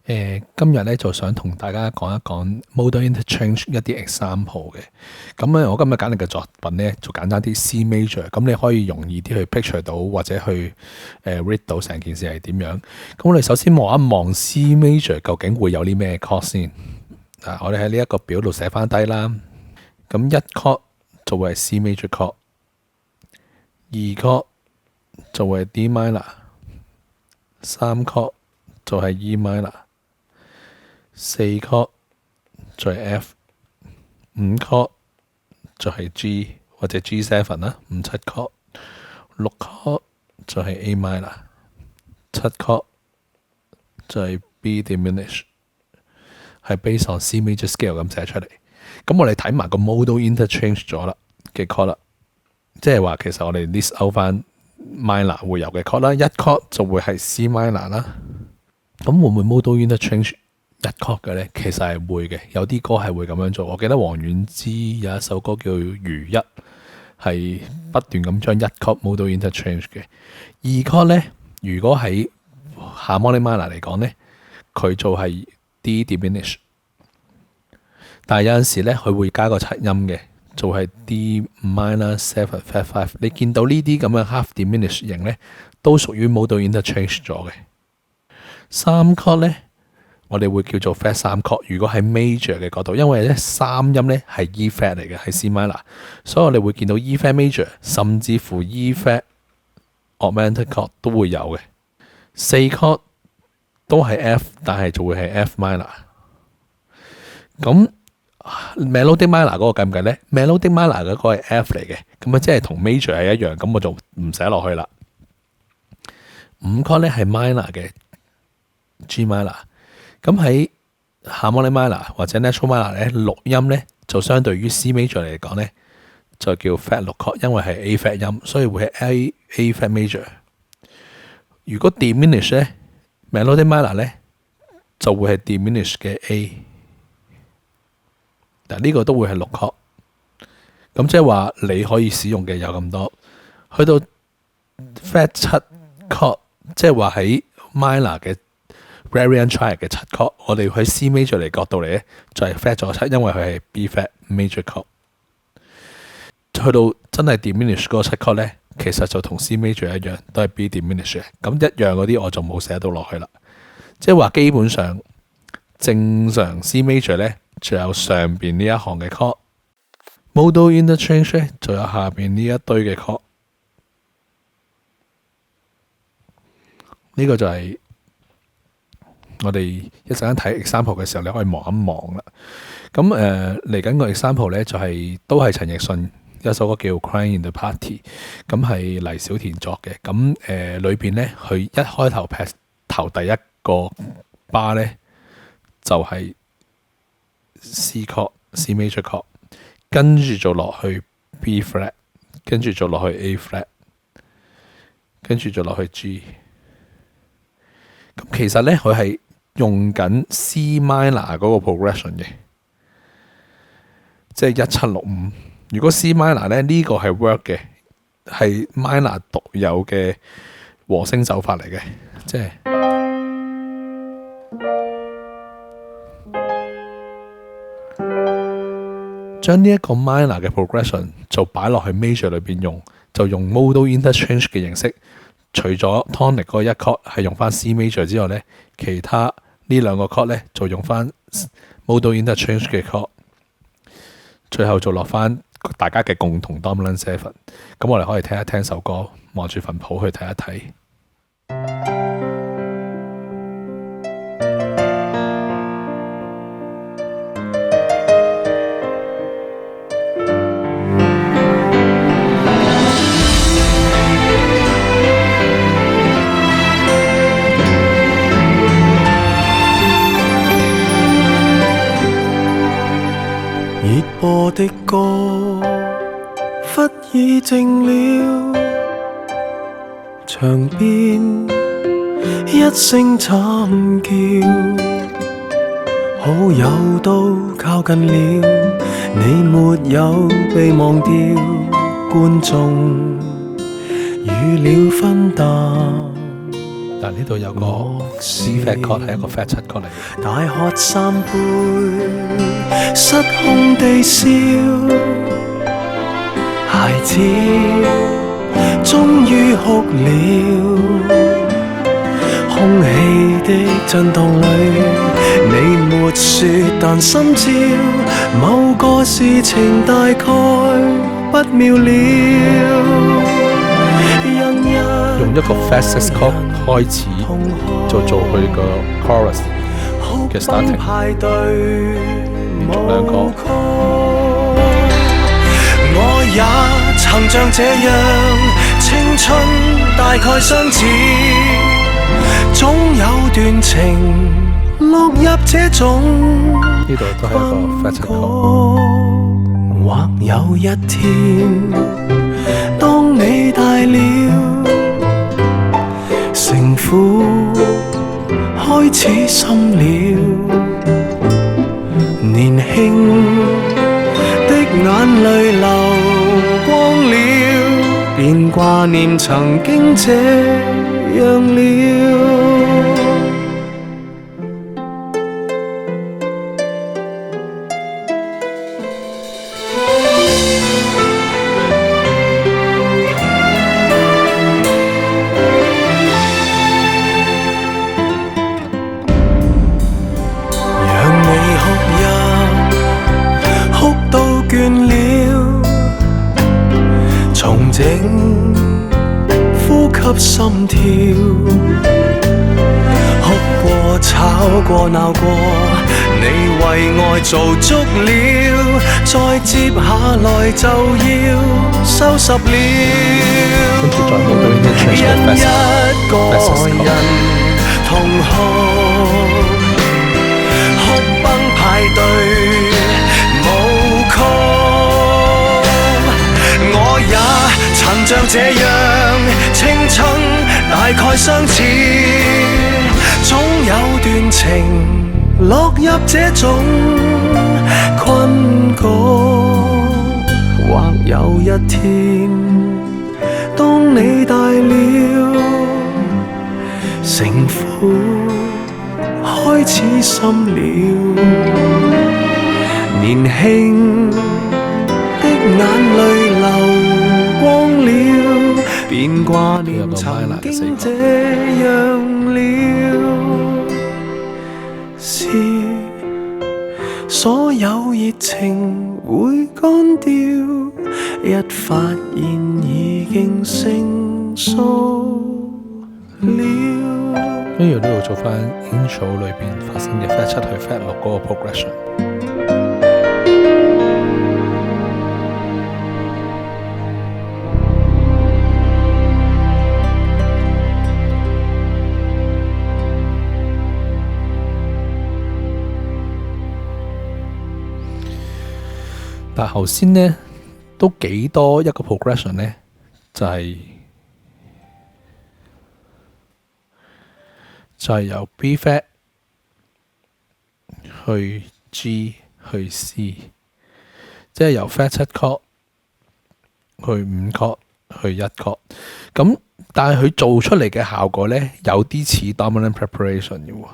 今日咧就想同大家講一講 modal interchange 一啲 example 嘅。咁咧，我今日揀嚟嘅作品咧就簡單啲 C major，咁你可以容易啲去 picture 到或者去read 到成件事係點樣。咁我哋首先望一望 C major 究竟會有啲咩 chord 先。我哋喺呢一個表度寫翻低啦。咁一 chord 就會係 C major chord， 二 chord 就會係 D minor， 三 chord 就係 E minor， 四 chord 就係 F， 五 chord 就係 G 或者 G7 啦，五七 chord， 六 chord 就係 A minor， 七 chord 就係 B diminished， 係 based on C major scale 咁寫出嚟。咁我哋睇埋個 modal interchange 咗啦嘅 chord 啦，即係話其實我哋 list out 翻 minor 會有嘅 chord 啦，一 chord 就會係 C minor 啦。咁會唔會 modal interchange 一 chord 嘅咧？其實係會嘅，有啲歌係會咁樣做。我記得黃遠之有一首歌叫《如一》，係不斷咁將一 chord modal interchange 嘅。二 chord 咧，如果喺 harmonic minor 嚟講咧，佢做係 D diminish， 但係有陣時咧，佢會加個七音嘅，做係 D minor 7 flat 5。你見到呢啲咁嘅 half diminish 型咧，都屬於 modal interchange 咗嘅。三 chord 咧，我哋會叫做 flat 三 chord。如果喺 major 嘅角度，因為咧三音咧係 E flat 嚟嘅，係 C minor， 所以我哋會見到 E flat major， 甚至乎 E flat augmented chord 都會有嘅。四 chord 都係 F， 但係就會係 F minor。咁 melodic minor 嗰個計唔計咧？ melodic minor 嗰個係 F 嚟嘅，咁啊即係同 major 係一樣，咁我就唔寫落去啦。五 chord 咧係 minor 嘅。G minor， 咁喺 harmonic minor 或者 natural minor 咧，六音咧就相對於 C major 嚟講咧，就叫 flat 六 chord， 因為係 A flat 音，所以會係 A flat major。如果 diminish 咧 melodic minor 咧就會係 diminish 嘅 A， 但呢個都會係六 chord。咁即係話你可以使用嘅有咁多，去到 flat 七 chord， 即係話喺 minor 嘅Variant triad 嘅七 chord， 我哋喺 C major 嚟角度嚟咧，就係 flat 咗七，因為佢係 B flat major chord。去到真係 diminish 嗰個七 chord 咧，其實就同 C major 一樣，都係 B diminish 嘅。咁一樣嗰啲我就冇寫到落去啦。即係話基本上正常 C major 咧，就有上邊呢一行嘅 chord，modal interchange 咧就有下邊呢一堆嘅 chord。呢個就係我哋一陣間睇 example 嘅時候，你可以望一望啦。咁嚟緊個 example 咧，就係都係陳奕迅一首歌叫《Crying in the Party》，咁係黎小田作嘅。咁裏邊咧，佢一開頭劈頭第一個 bar 咧，就係 C chord C major chord， 跟住就落去 B flat， 跟住就落去 A flat， 跟住就落去 G。咁其實咧，佢係用緊 C minor 嗰個 progression 嘅，即係1765。如果 C minor 咧，呢個係 work 嘅，係 minor 獨有嘅和聲走法嚟嘅，即係將呢一個 minor 嘅 progression 就擺落去 major 裏邊用，就用 modal interchange 嘅形式。除咗 tonic 嗰一 chord 係用翻 C major 之外咧，其他呢兩個 chord 咧就用翻 modal interchange 嘅 chord， 最後就落翻大家嘅共同 dominant 7。咁我哋可以聽一聽首歌，望住份譜去睇一睇。熱播的歌忽已靜了，牆邊一聲慘叫，好友都靠近了，你沒有被忘掉，觀眾與了分擔但呢度有個我 C flat chord 係一個 flat 7 chord 嚟嘅。大喝三杯，失控地笑，孩子終於哭了。空氣的震盪裏，你沒說，但心照某個事情大概不妙了。用一個 flat 6 chord 開始就做佢個 chorus 嘅 starting， 連續兩個。我也曾像這樣，青春大概相似，總有段情落入這種呢度都係一個 flat 7 chord。或有一天，當你大了，城府開始深了，年輕的眼淚流光了，便掛念曾經這樣了。呼吸心跳，哭過吵過鬧過，你為愛做足了，再接下來就要收拾了。因一個人同哭，哭崩派對舞曲，我也曾像這樣，青春大概相似，總有段情落入這種困局。或有一天，當你大了，城府開始深了，年輕的眼淚流光了，便掛念曾經這樣了。是所有熱情會乾掉，一發現已經成熟了。跟住呢度做翻 intro 裏邊發生嘅 flat 7去 flat 6嗰個 progression。但係頭先呢都幾多一個 progression 呢，就係由 B flat 去 G 去 C， 即係由 flat 7 chord 去5 chord 去1 chord。咁但係佢做出嚟嘅效果呢，有啲似 dominant preparation 嘅喎。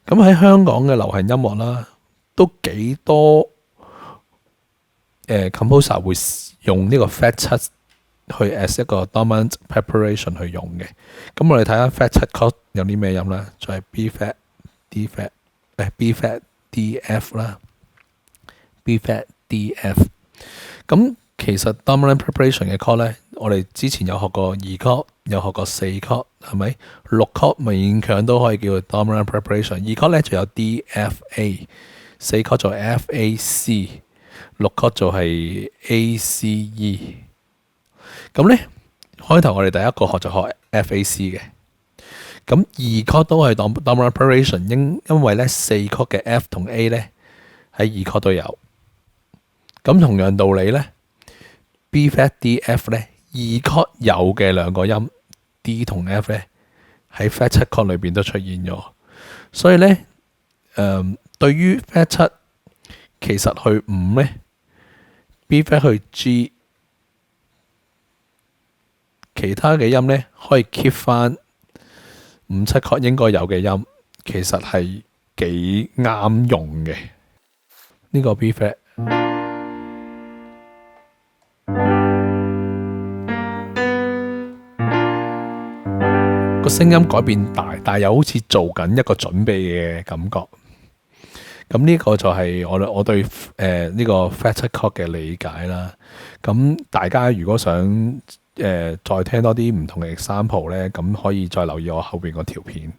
咁喺香港嘅流行音樂啦，都幾多composer 會用呢個 flat 7去 as 一個 dominant preparation 去用嘅。咁我哋睇下 flat 7 chord 有啲咩音啦，就係 B flat、D flat、B flat、D F 啦，B flat、D F。咁其實 dominant preparation 嘅 chord 咧，我哋之前有學過2 chord，有學過4 chord， 係咪？6 chord 勉強都可以叫做 dominant preparation。2 chord 咧就有 D F A， 4 chord 就 F A C， 6 chord 就係 A C E。咁咧開頭我哋第一個學就學 F A C 嘅。咁2 chord 都係 dominant preparation， 因為咧4 chord 嘅 F 同 A 咧喺2 chord 都有。咁同樣道理咧 ，B flat D F 咧2 chord 有嘅兩個音 D 同 F 咧喺 flat 7 chord 裏邊都出現咗。所以咧，對於 flat 7其實去5咧 ，B flat 去 G。其其他嘅音咧可以 keep 翻5、7 chord 應該有嘅音，其實係幾啱用嘅。呢個 B flat。個聲音改變大，但係又好似做緊一個準備嘅感覺。咁呢個就係我對呢個 flat chord 嘅理解啦。咁大家如果想再聽多啲唔同嘅 example 咧，咁可以再留意我後邊嗰條片。